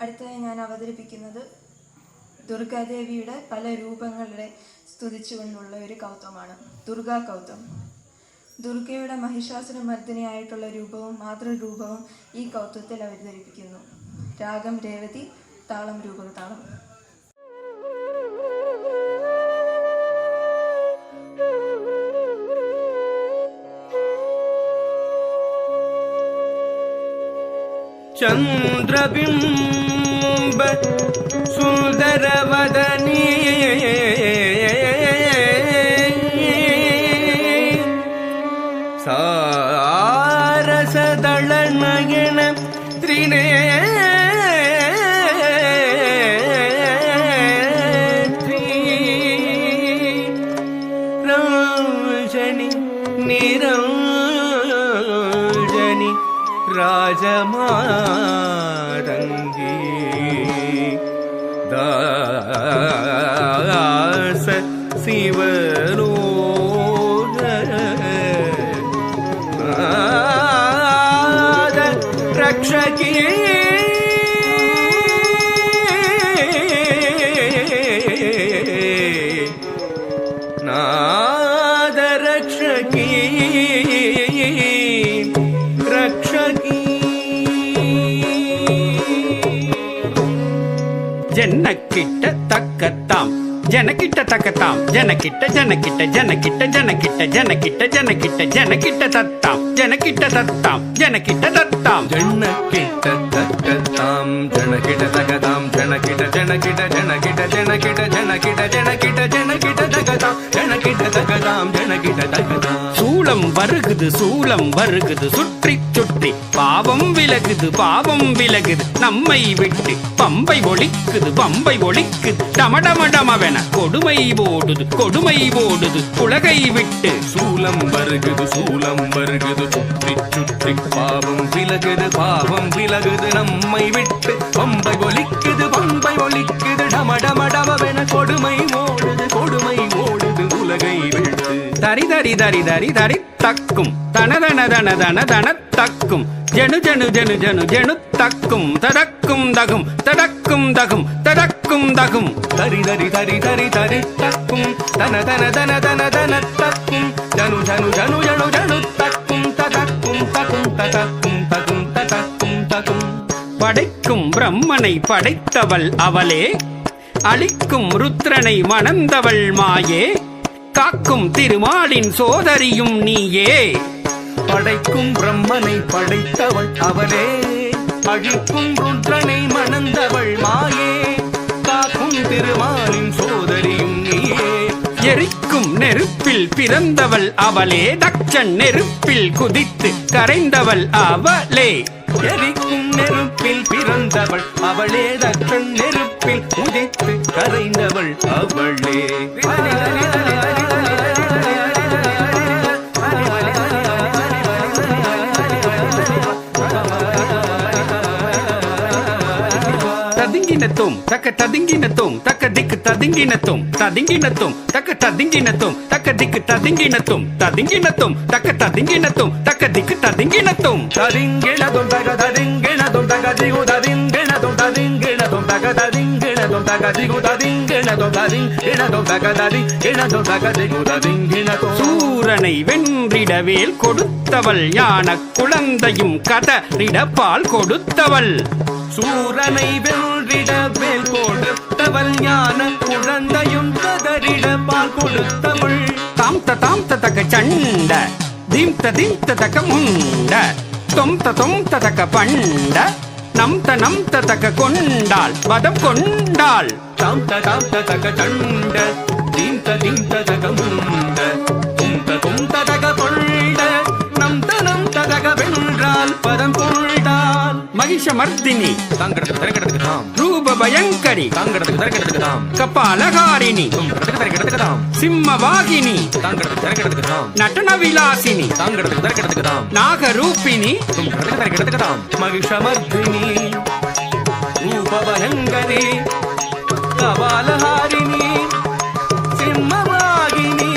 അടുത്തതായി ഞാൻ അവതരിപ്പിക്കുന്നത് ദുർഗാദേവിയുടെ പല രൂപങ്ങളെ സ്തുതിച്ചുകൊണ്ടുള്ള ഒരു കൗത്വമാണ് ദുർഗാ കൗത്വം. ദുർഗയുടെ മഹിഷാസുരമർദ്ദിനിയായിട്ടുള്ള രൂപവും മാതൃരൂപവും ഈ കൗത്വത്തിൽ അവതരിപ്പിക്കുന്നു. രാഗം രേവതി, താളം രൂപകതാളം. ചന്ദ്രബിംബ സുന്ദരവദനീ സാരസദളനയന ത്രിനേത്രീ രാജനി നിരഞ്ജനി രാജമാതംഗീ ദാസ ശിവലോക രക്ഷകീ നാദ രക്ഷകീ രക്ഷകീ. ജനക്കിട്ട തക്കത്താം ജനക്കിട്ട തക്കത്താം ജനക്കിട്ട ജനക്കിട്ട ജനക്കിട്ട ജനക്കിട്ട ജനക്കിട്ട ജനക്കിട്ട ജനക്കിട്ട തത്താം ജനക്കിട്ട തത്താം ജനക്കിട്ട തത്താം ജനക്കിട്ട തക്കത്താം ജനക്കിട്ട തകതാം ജനക്കിട്ട ജനക്കിട്ട ജനക്കിട്ട ജനക്കിട്ട ജനക്കിട്ട ജനക്കിട്ട ജനക്കിട്ട തകതാം ജനക്കിട്ട தகதாம் ஜனகிட தகதாம். சூளம் வருகுது சூளம் வருகுது சுற்றி சுற்றி பாவம் விலகுது பாவம் விலகுது நம்மை விட்டு பம்பை ஒழிக்குது பம்பை ஒழிக்குது டமடமடமவென கொடுமை ஓடுது உலகை விட்டு. சூளம் வருகுது சுற்றி சுற்றி பாவம் விலகுது நம்மை விட்டு பம்பை ஒழிக்குது டமடமடமவென கொடுமை ஓடுது உலகை விட்டு. தரி தரி தரி தரி தரி தக்கும் தனதன தன தன தன தக்கும் ஜனு ஜனு ஜனு ஜனு ஜனு தக்கும் தடக்கும் தகும் தடக்கும் தகும் தடக்கும் தகும். தரி தரி தரி தரி தரி தக்கும் தன தன தன தன தன தக்கும் ஜனு ஜனு ஜனு ஜனு ஜனு தக்கும் தடக்கும் தகும் தடக்கும் தகும் தடக்கும் தகும். படைக்கும் பிரம்மனை படைத்தவள் அவளே, அளிக்கும் ருத்ரனை மணந்தவள் மாயே, காக்கும் திருமாலின் சோதரியும் நீயே. படைக்கும் பிரம்மனை படைத்தவள் அவளே, அழிக்கும் ருத்ரனை மணந்தவள் மாயே, காக்கும் திருமாலின் சோதரியும் நீயே. எரிக்கும் நெருப்பில் பிறந்தவள் அவளே, தட்சன் நெருப்பில் குதித்து கரைந்தவள் அவளே. எரிக்கும் நெருப்பில் பிறந்தவள் அவளே, தட்சன் நெருப்பில் குதித்து கரைந்தவள் அவளே. ததிங்கினத்தும் தக்க ததிங்கினத்தும் தக்க திக்கு ததிங்கினத்தும் ததிங்கினத்தும் தக்க ததிங்கினத்தும் தக்க திக்கு ததிங்கினத்தும் ததிங்கினத்தும் தக்க ததிங்கினத்தும் தக்க திக்கு ததிங்கினத்தும். ததிங்கினதும் தக ததிங்கினதும் தக திகு ததிங்கினதும் ததிங்கினதும் தக ததிங்கினதும் தக திகு ததிங்கினதும் ததிங்கினதும் தக ததிங்கினதும் தக திகு ததிங்கினதும். சூரனை வென்றிடவேல் கொடுத்தவள், ஞான குழந்தையும் கதறிட பால் கொடுத்தவள். சூரனை வென்றிட வேல் கொடுத்தவள், ஞான குழந்தையும் கதறிட பால் கொடுத்தவள். தாம் தக சண்ட தீம் தக முண்ட தொம் தக பண்ட நம் தக கொண்டாள் வதம் கொண்டாள். தாம் தக சண்ட தீம் தக முண்ட தொம் தக கொண்ட நம் தக வென்றால் பதம் கொண்டாள். மகிஷமர்தினி தாங்கிறதுக்கு தரக்கிறதுக்கு தாம், ரூப பயங்கரி தாங்கிறதுக்கு தரக்கிறதுக்கு தாம், கபாலகாரிணி தரக்கிறதுக்கு தாம், சிம்மவாகினி தாங்கிறதுக்கு தரக்கிறதுக்கு தாம், நடன விலாசினி தாங்கிறதுக்கு தரக்கிறதுக்கு தாம், நாகரூபிணி தரக்கிறதுக்கு தாம். மகிஷமர்தினி ரூப பயங்கரி கபாலகாரிணி சிம்மவாகினி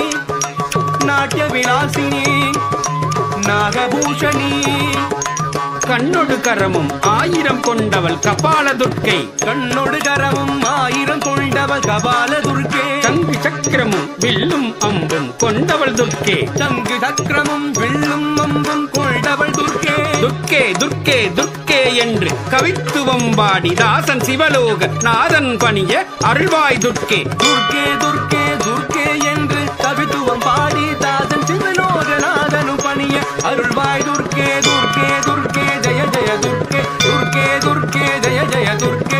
நாட்டிய விலாசினி நாகபூஷணி கண்ணொடு கரமும் 1000 கொண்டவள் கபால துர்க்கை. கண்ணொடு கரமும் 1000 கொண்டவள் கபால துர்க்கே. சங்கு சக்கரமும் வில்லும் அம்பும் கொண்டவள் துர்க்கே. சங்கு சக்கரமும் வில்லும் அம்பும் கொண்டவள் துர்க்கே. துர்க்கே துர்க்கே துர்க்கே என்று கவித்துவம் பாடி தாசன் சிவலோக நாதன் பணிய அருள்வாய் துர்க்கே. துர்க்கே துர்க்கே துர்க்கே என்று கவித்துவம் பாடி தாசன் சிவலோகநாதனும் பணிய அருள்வாய் துர்க்கே. துர்க்கே துர்க்கே ஜெய ஜெய துர்க்கே. துர்க்கே துர்க்கே ஜெய ஜெய துர்க்கே.